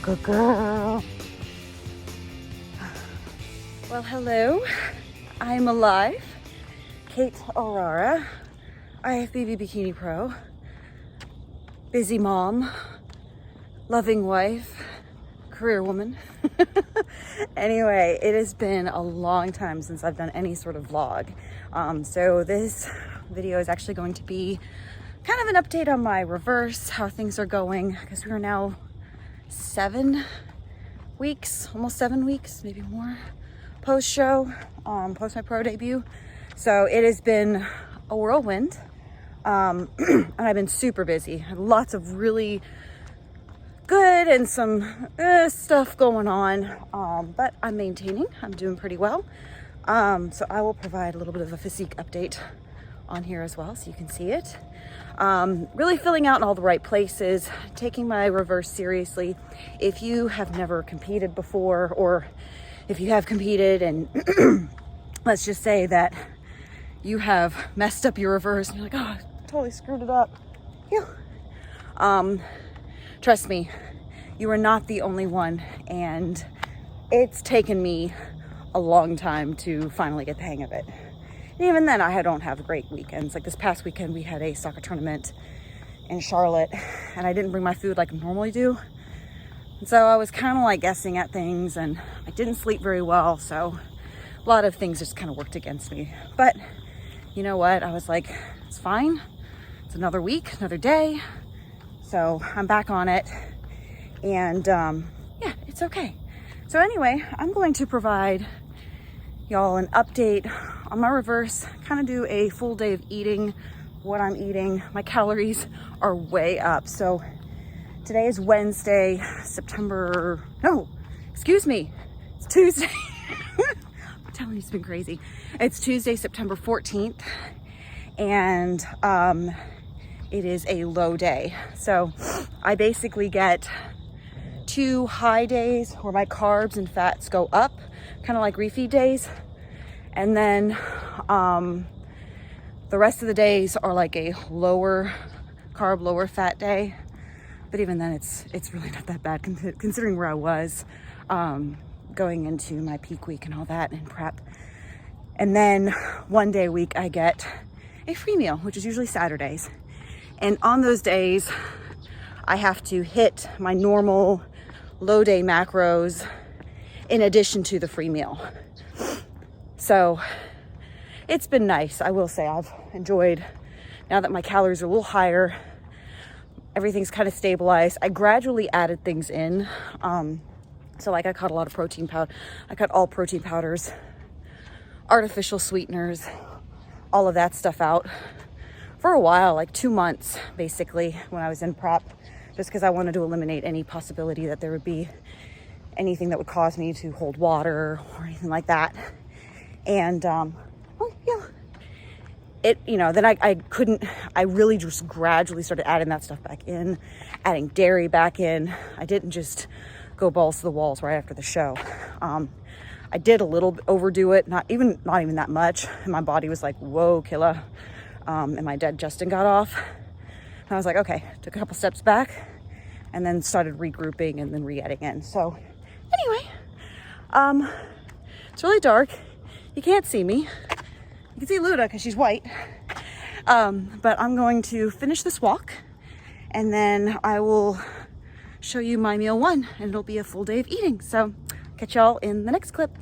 Good girl. Well, hello. I'm alive. Kate Aurora, IFBB Bikini Pro. Busy mom, loving wife, career woman. Anyway, it has been a long time since I've done any sort of vlog. So this video is actually going to be kind of an update on my reverse, how things are going, because we are now 7 weeks, almost 7 weeks, maybe more, post-show, post my pro debut. So it has been a whirlwind, and I've been super busy. Had lots of really good and some stuff going on, but I'm maintaining. I'm doing pretty well. So I will provide a little bit of a physique update on here as well, so you can see it. Really filling out in all the right places, taking my reverse seriously. If you have never competed before, or if you have competed and let's just say that you have messed up your reverse and you're like, oh, I totally screwed it up. Phew. Trust me, you are not the only one, and it's taken me a long time to finally get the hang of it. And even then, I don't have great weekends. Like this past weekend, we had a soccer tournament in Charlotte, and I didn't bring my food like I normally do. And so I was kind of like guessing at things, and I didn't sleep very well. So a lot of things just kind of worked against me. But you know what? I was like, it's fine. It's another week, another day. So I'm back on it. And yeah, it's okay. So anyway, I'm going to provide y'all an update on my reverse, kind of do a full day of eating, what I'm eating. My calories are way up. So today is Wednesday, it's Tuesday. I'm telling you, it's been crazy. It's Tuesday, September 14th, and it is a low day. So I basically get 2 high days where my carbs and fats go up, kind of like refeed days. And then the rest of the days are like a lower carb, lower fat day. But even then, it's really not that bad considering where I was going into my peak week and all that and prep. And then 1 day a week, I get a free meal, which is usually Saturdays. And on those days, I have to hit my normal low day macros in addition to the free meal. So it's been nice. I will say I've enjoyed, now that my calories are a little higher, everything's kind of stabilized. I gradually added things in. So like I cut a lot of protein powder. I cut all protein powders, artificial sweeteners, all of that stuff out for a while, like 2 months basically, when I was in prep, just because I wanted to eliminate any possibility that there would be anything that would cause me to hold water or anything like that. And then I really just gradually started adding that stuff back in, adding dairy back in. I didn't just go balls to the walls right after the show. I did a little overdo it, not even that much. And my body was like, whoa, killer. And my dad Justin got off. And I was like, okay, took a couple steps back and then started regrouping and then re-adding in. So anyway, it's really dark. You can't see me. You can see Luda because she's white. But I'm going to finish this walk, and then I will show you my meal 1, and it'll be a full day of eating. So catch y'all in the next clip.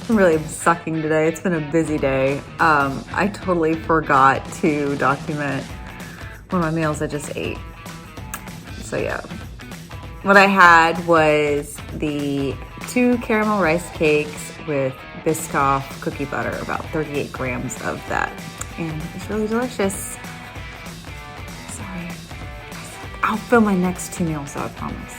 I'm really sucking today. It's been a busy day. I totally forgot to document one of my meals I just ate. So yeah, what I had was the 2 caramel rice cakes with Biscoff cookie butter, about 38 grams of that. And it's really delicious. Sorry. I'll film my next 2 meals though, I promise.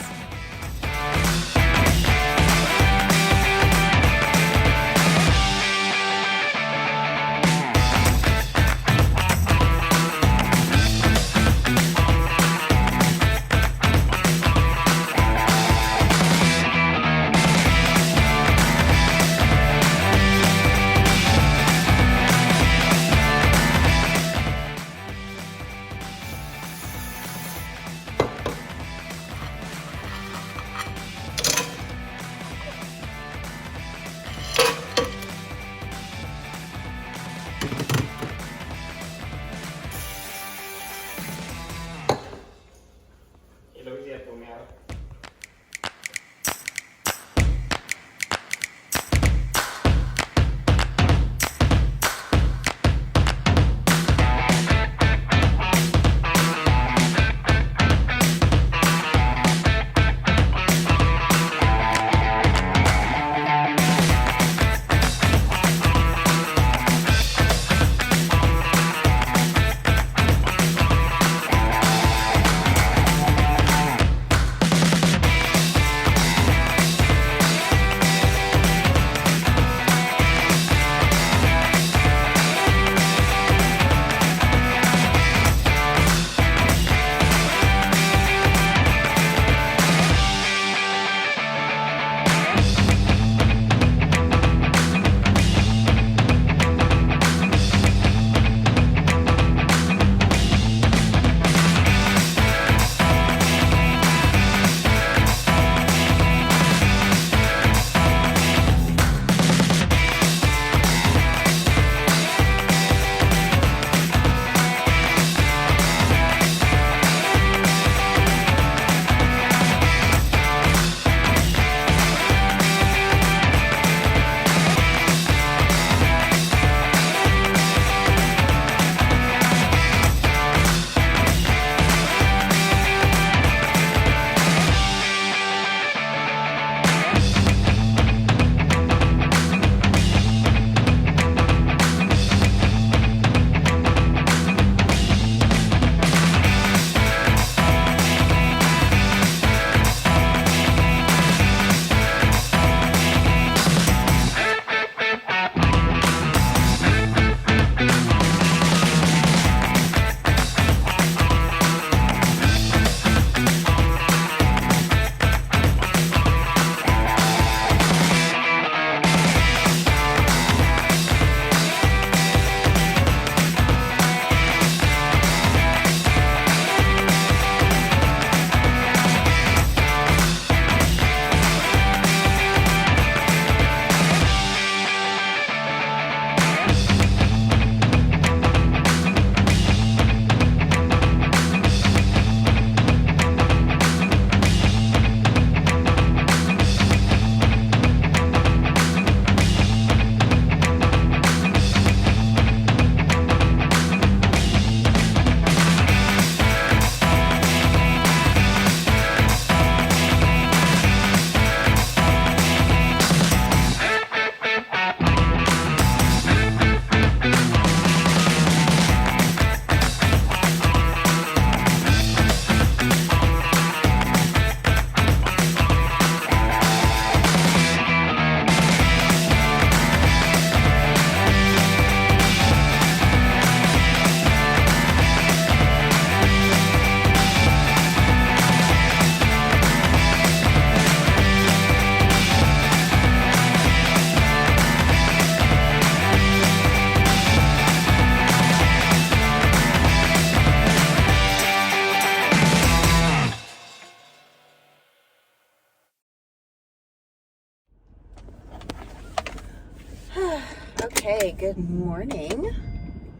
Okay, good morning.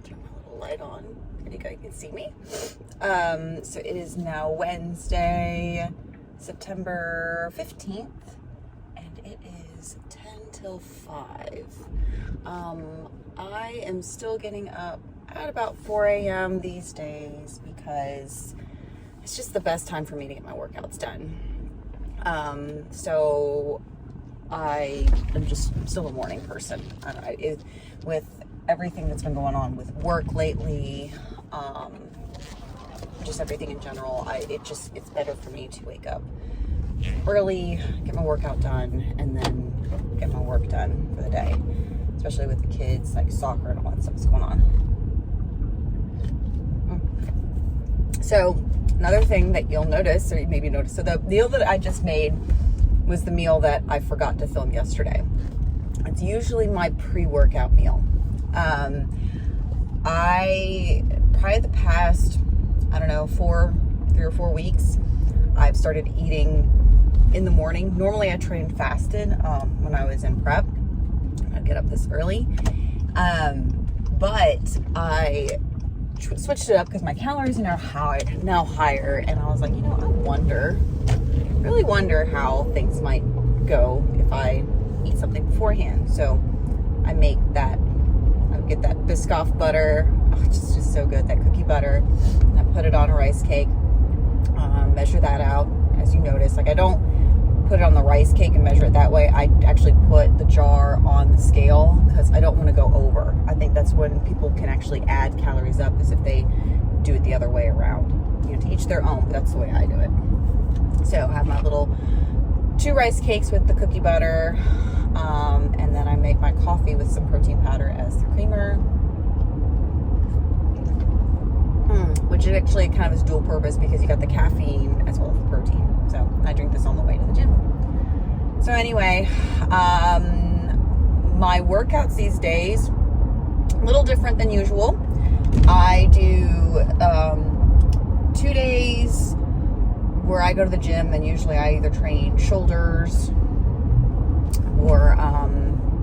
Turn my little light on. There you go, you can see me. So it is now Wednesday, September 15th, and it is 10 till 5. I am still getting up at about 4 a.m. these days because it's just the best time for me to get my workouts done. So I am just still a morning person. With everything that's been going on with work lately, just everything in general, it's better for me to wake up early, get my workout done, and then get my work done for the day, especially with the kids, like soccer and all that stuff that's going on. So another thing that you'll notice, or maybe notice, so the meal that I just made was the meal that I forgot to film yesterday. It's usually my pre-workout meal. Probably the past, I don't know, 3 or 4 weeks, I've started eating in the morning. Normally I trained fasted when I was in prep. I'd get up this early. But I switched it up because my calories are now higher. And I was like, I really wonder how things might go if I eat something beforehand. So I get that Biscoff butter. Oh, it's just so good, that cookie butter. And I put it on a rice cake, measure that out. As you notice, like I don't put it on the rice cake and measure it that way. I actually put the jar on the scale because I don't want to go over. I think that's when people can actually add calories up, is if they do it the other way around. To each their own, but that's the way I do it. So I have my little 2 rice cakes with the cookie butter, and then I make my coffee with some protein powder as the creamer, which it actually kind of is dual purpose because you got the caffeine as well as the protein. So I drink this on the way to the gym. So anyway, my workouts these days, a little different than usual. I do 2 days where I go to the gym, and usually I either train shoulders or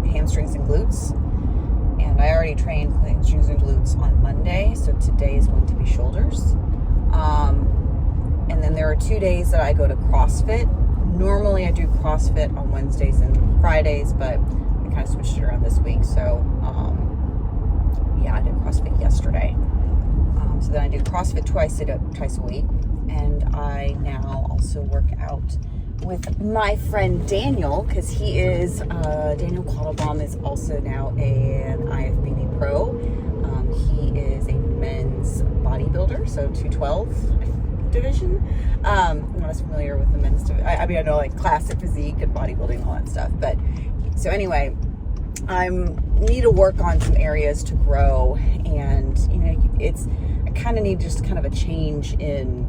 hamstrings and glutes. And I already trained hamstrings and glutes on Monday, so today is going to be shoulders. And then there are 2 days that I go to CrossFit. Normally I do CrossFit on Wednesdays and Fridays, but I kind of switched it around this week. So I did CrossFit yesterday. So then I do CrossFit twice a week. And I now also work out with my friend Daniel, because he is, Daniel Quattlebaum is also now an IFBB pro. He is a men's bodybuilder, so 212 division. I'm not as familiar with the men's division. I mean, I know like classic physique and bodybuilding and all that stuff. But so anyway, I need to work on some areas to grow, and I kind of need just kind of a change in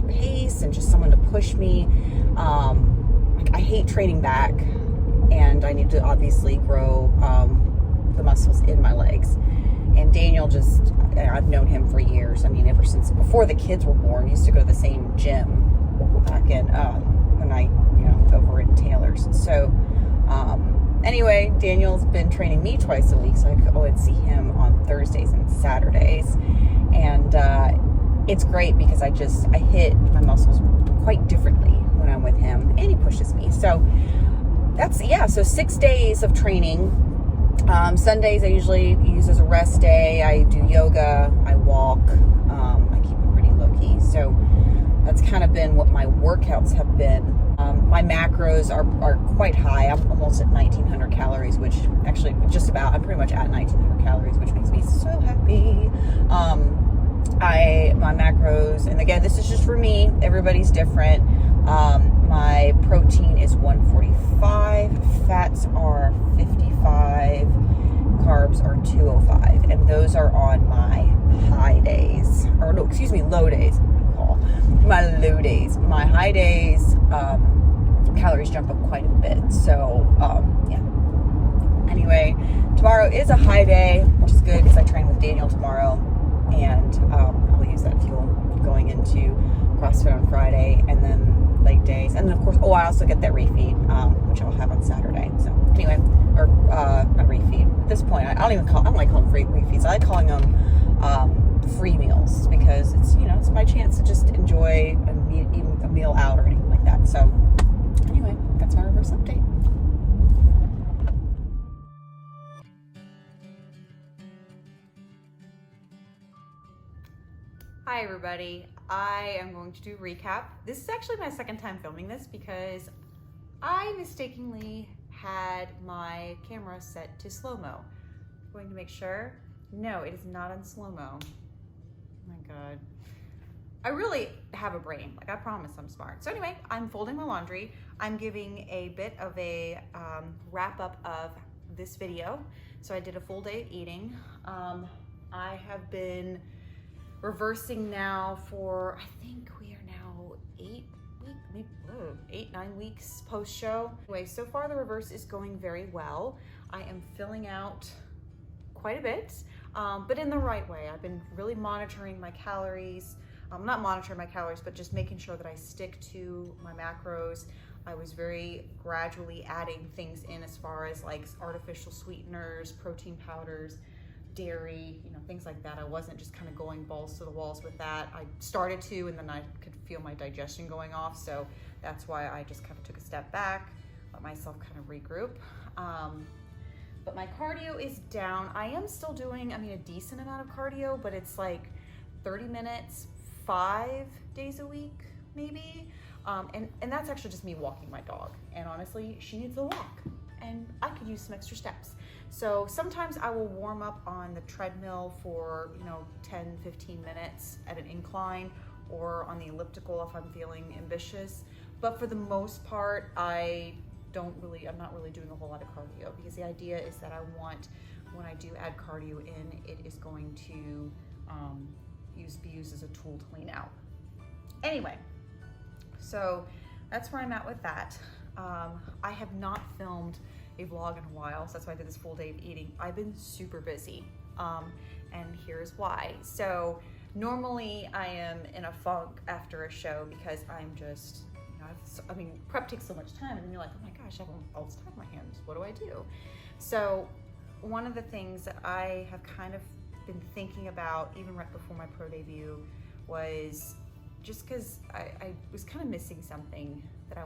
pace and just someone to push me. I hate training back, and I need to obviously grow the muscles in my legs. And Daniel, I've known him for years. I mean, ever since before the kids were born, used to go to the same gym back in when I over in Taylor's. So anyway, Daniel's been training me twice a week, so I go and see him on Thursdays and Saturdays. And it's great because I hit my muscles quite differently when I'm with him, and he pushes me. So so 6 days of training. Sundays I usually use as a rest day. I do yoga, I walk, I keep it pretty low key. So that's kind of been what my workouts have been. My macros are quite high. I'm almost at 1,900 calories, which actually I'm pretty much at 1,900 calories, which makes me so happy. My macros, and again, this is just for me, everybody's different. My protein is 145, fats are 55, carbs are 205, and those are on my low days. My low days. My high days, calories jump up quite a bit. So, Anyway, tomorrow is a high day, which is good because I train with Daniel tomorrow, and I'll use that fuel going into CrossFit on Friday, and then leg days, and then of course, I also get that refeed, which I'll have on Saturday. So anyway, not refeed. At this point, I don't like calling them refeeds. I like calling them free meals, because it's it's my chance to just enjoy a meal out or anything like that. So anyway, that's my reverse update. Hi everybody, I am going to do a recap. This is actually my second time filming this because I mistakenly had my camera set to slow-mo. I'm going to make sure. No, it is not on slow-mo. Oh my God. I really have a brain, like I promise I'm smart. So anyway, I'm folding my laundry. I'm giving a bit of a wrap up of this video. So I did a full day of eating. I have been reversing now for, I think we are now 9 weeks post-show. Anyway, so far the reverse is going very well. I am filling out quite a bit, but in the right way. I've been really monitoring my calories. Not monitoring my calories, but just making sure that I stick to my macros. I was very gradually adding things in as far as like artificial sweeteners, protein powders, dairy, you know, things like that. I wasn't just kind of going balls to the walls with that. I started to, and then I could feel my digestion going off. So that's why I just kind of took a step back, let myself kind of regroup. But my cardio is down. I am still doing, a decent amount of cardio, but it's like 30 minutes, 5 days a week, maybe. And that's actually just me walking my dog. And honestly, she needs a walk and I could use some extra steps. So sometimes I will warm up on the treadmill for, 10, 15 minutes at an incline or on the elliptical if I'm feeling ambitious. But for the most part, I'm not really doing a whole lot of cardio because the idea is that I want, when I do add cardio in, it is going to be used as a tool to clean out. Anyway, so that's where I'm at with that. I have not filmed a vlog in a while, so that's why I did this full day of eating. I've been super busy, and here's why. So normally I am in a funk after a show because I'm just, prep takes so much time, and you're like, oh my gosh, I have all this time on my hands. What do I do? So one of the things that I have kind of been thinking about, even right before my pro debut, was just because I was kind of missing something that I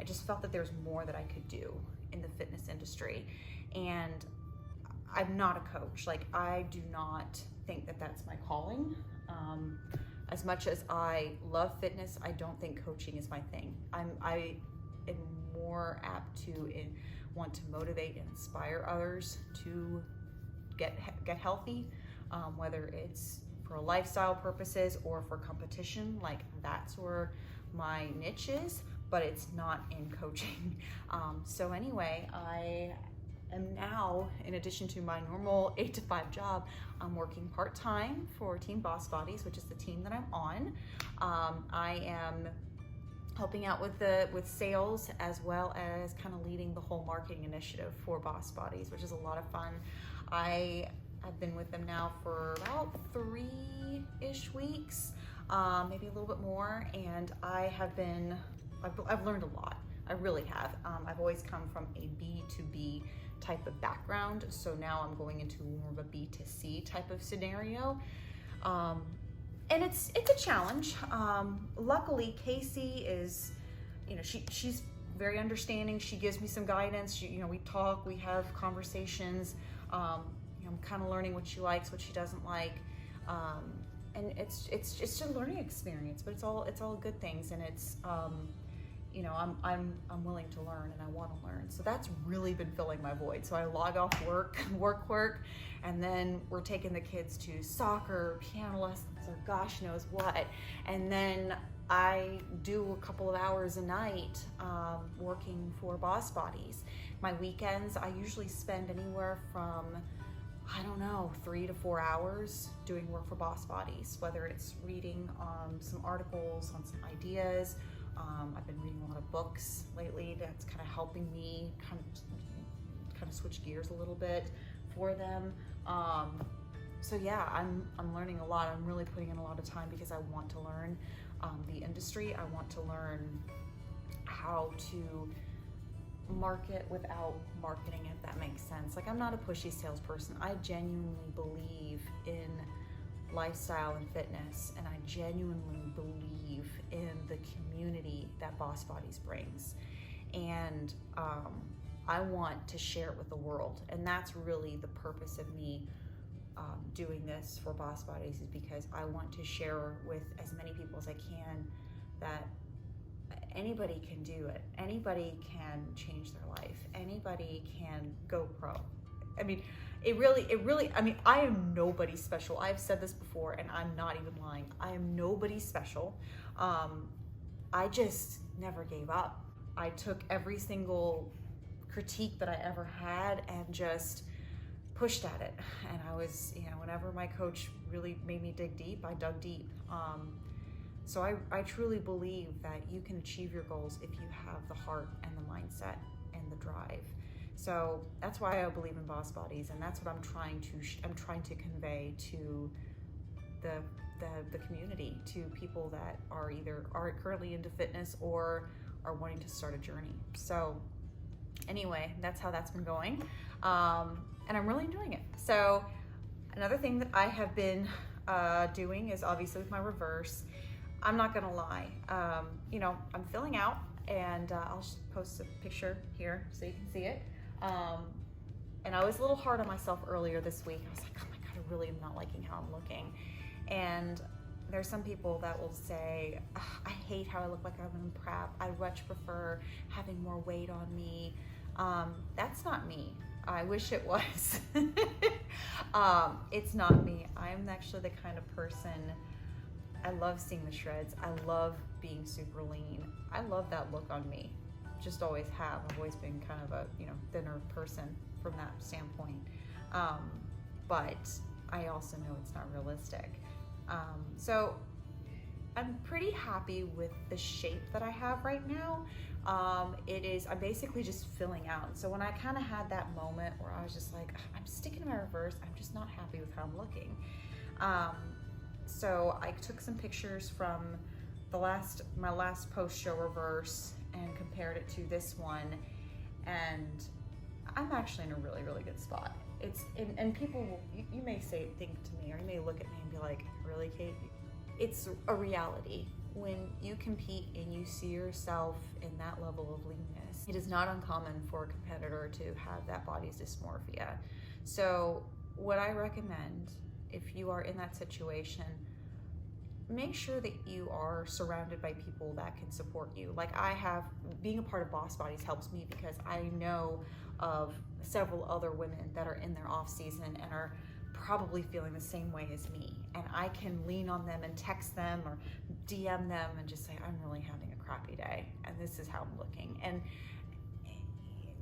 just felt that there's more that I could do in the fitness industry. And I'm not a coach. Like, I do not think that that's my calling. As much as I love fitness, I don't think coaching is my thing. I am more apt to want to motivate and inspire others to get healthy, whether it's for lifestyle purposes or for competition. Like, that's where my niche is, but it's not in coaching. So anyway, I am now, in addition to my normal 8 to 5 job, I'm working part-time for Team Boss Bodies, which is the team that I'm on. I am helping out with sales, as well as kind of leading the whole marketing initiative for Boss Bodies, which is a lot of fun. I've been with them now for about 3-ish weeks, maybe a little bit more, and I've learned a lot. I really have. I've always come from a B2B type of background, so now I'm going into more of a B2C type of scenario. And it's a challenge. Luckily, Casey is, she's very understanding. She gives me some guidance. We talk, we have conversations. I'm kind of learning what she likes, what she doesn't like. And it's just a learning experience, but it's all good things. And it's, I'm willing to learn, and I want to learn. So that's really been filling my void. So I log off work, and then we're taking the kids to soccer, piano lessons, or gosh knows what. And then I do a couple of hours a night working for Boss Bodies. My weekends, I usually spend anywhere from, 3 to 4 hours doing work for Boss Bodies, whether it's reading some articles on some ideas. I've been reading a lot of books lately. That's kind of helping me kind of switch gears a little bit for them. So yeah, I'm learning a lot. I'm really putting in a lot of time because I want to learn the industry. I want to learn how to market without marketing, if that makes sense. Like, I'm not a pushy salesperson. I genuinely believe in lifestyle and fitness, and I genuinely believe in the community that Boss Bodies brings. And I want to share it with the world. And that's really the purpose of me doing this for Boss Bodies is because I want to share with as many people as I can that anybody can do it. Anybody can change their life. Anybody can go pro. I mean, it really, I mean, I am nobody special. I've said this before and I'm not even lying. I am nobody special. I just never gave up. I took every single critique that I ever had and just pushed at it. And I was, you know, whenever my coach really made me dig deep, I dug deep. So I truly believe that you can achieve your goals if you have the heart and the mindset and the drive. So that's why I believe in Boss Bodies, and that's what I'm trying to convey to the community, to people that are currently into fitness or are wanting to start a journey. So anyway, that's how that's been going, and I'm really enjoying it. So another thing that I have been doing is obviously with my reverse. I'm not gonna lie, you know, I'm filling out, and I'll just post a picture here so you can see it. And I was a little hard on myself earlier this week. I was like, oh my God, I really am not liking how I'm looking. And there's some people that will say, I hate how I look like I'm in prep. I'd much prefer having more weight on me. That's not me. I wish it was. It's not me. I'm actually the kind of person, I love seeing the shreds. I love being super lean. I love that look on me. Just always have. I've always been kind of a, you know, thinner person from that standpoint. But I also know it's not realistic. So I'm pretty happy with the shape that I have right now. I'm basically just filling out. So when I kind of had that moment where I was just like, I'm sticking to my reverse, I'm just not happy with how I'm looking. So I took some pictures from my last post-show reverse and compared it to this one, and I'm actually in a really, really good spot. And people, you may think to me, or you may look at me and be like, really, Kate? It's a reality. When you compete and you see yourself in that level of leanness, it is not uncommon for a competitor to have that body's dysmorphia. So what I recommend, if you are in that situation, make sure that you are surrounded by people that can support you. Like being a part of Boss Bodies helps me because I know of several other women that are in their off season and are probably feeling the same way as me. And I can lean on them and text them or DM them and just say, I'm really having a crappy day and this is how I'm looking. And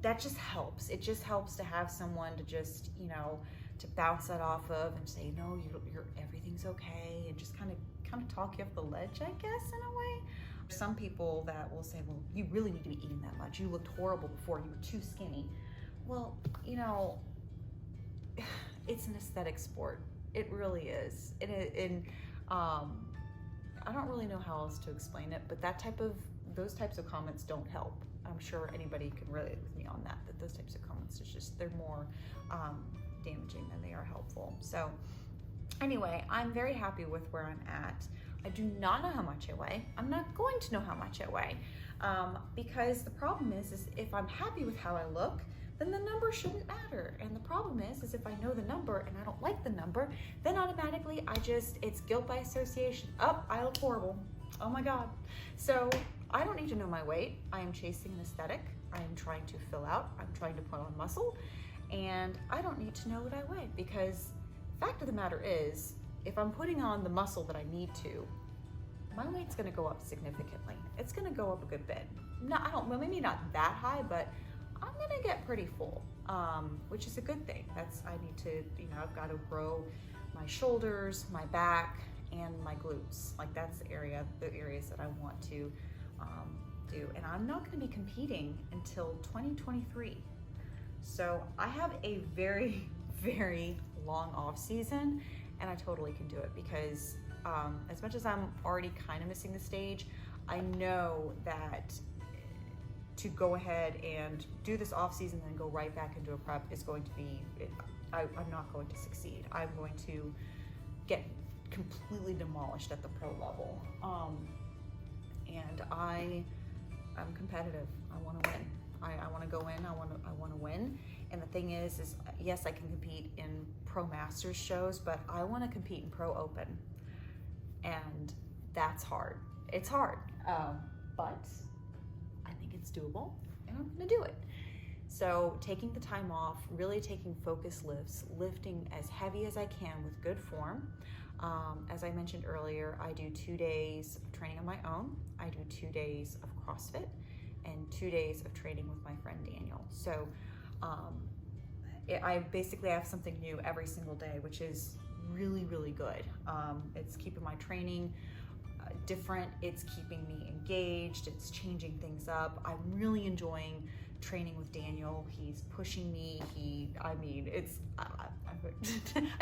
that just helps. It just helps to have someone to just, you know, to bounce that off of and say, no, you're everything's okay, and just kind of talk you off the ledge, I guess, in a way. Some people that will say, well, you really need to be eating that much. You looked horrible before, you were too skinny. Well, you know, it's an aesthetic sport. It really is. And I don't really know how else to explain it, but those types of comments don't help. I'm sure anybody can relate with me on that those types of comments, they're more damaging than they are helpful. So anyway, I'm very happy with where I'm at. I do not know how much I weigh. I'm not going to know how much I weigh, because the problem is if I'm happy with how I look, then the number shouldn't matter. And the problem is if I know the number and I don't like the number, then automatically it's guilt by association. Oh, I look horrible. Oh my God. So I don't need to know my weight. I am chasing an aesthetic. I am trying to fill out. I'm trying to put on muscle. And I don't need to know what I weigh, because the fact of the matter is, if I'm putting on the muscle that I need to, my weight's gonna go up significantly. It's gonna go up a good bit. Maybe not that high, but I'm gonna get pretty full, which is a good thing. I've got to grow my shoulders, my back, and my glutes. Like that's the areas that I want to do. And I'm not gonna be competing until 2023. So I have a very, very long off season, and I totally can do it because as much as I'm already kind of missing the stage, I know that to go ahead and do this off season and then go right back into a prep is going to be, I'm not going to succeed. I'm going to get completely demolished at the pro level. And I'm competitive. I want to win. I want to go in. I want to win, And the thing is yes, I can compete in Pro Masters shows, but I want to compete in Pro Open. And that's hard. It's hard, but I think it's doable, and I'm gonna do it. So taking the time off, really taking focus lifts, lifting as heavy as I can with good form. As I mentioned earlier, I do 2 days of training on my own. I do 2 days of CrossFit and 2 days of training with my friend Daniel. So I basically have something new every single day, which is really, really good. It's keeping my training different. It's keeping me engaged. It's changing things up. I'm really enjoying training with Daniel. He's pushing me. I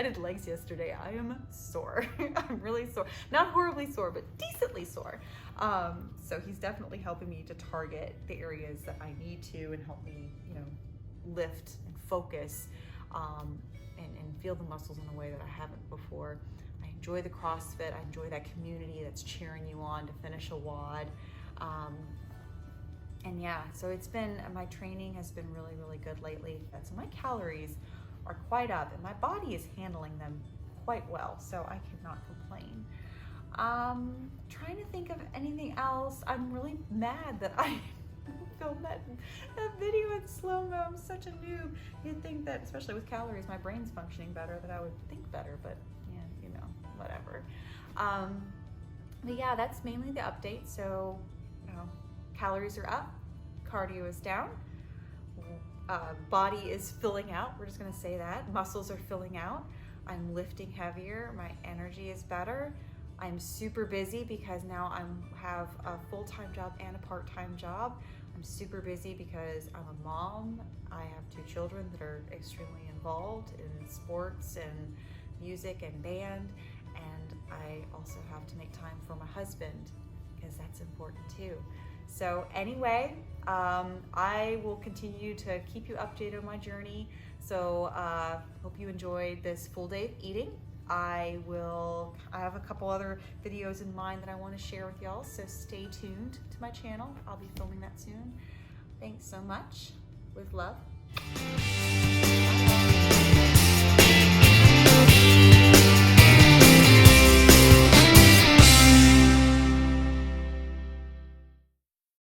did legs yesterday. I am sore. I'm really sore. Not horribly sore, but decently sore. So he's definitely helping me to target the areas that I need to and help me, lift and focus and feel the muscles in a way that I haven't before. I enjoy the CrossFit. I enjoy that community that's cheering you on to finish a WOD. And yeah, so my training has been really, really good lately. So my calories are quite up and my body is handling them quite well, so I cannot complain. Trying to think of anything else. I'm really mad that I filmed that video in slow-mo. I'm such a noob. You'd think that, especially with calories, my brain's functioning better, that I would think better, but yeah, whatever. But yeah, that's mainly the update. So, calories are up, cardio is down, body is filling out. We're just gonna say that. Muscles are filling out. I'm lifting heavier. My energy is better. I'm super busy because now I have a full-time job and a part-time job. I'm super busy because I'm a mom. I have 2 children that are extremely involved in sports and music and band. And I also have to make time for my husband because that's important too. So anyway, I will continue to keep you updated on my journey. So hope you enjoyed this full day of eating. I have a couple other videos in mind that I want to share with y'all, so stay tuned to my channel. I'll be filming that soon. Thanks so much. With love.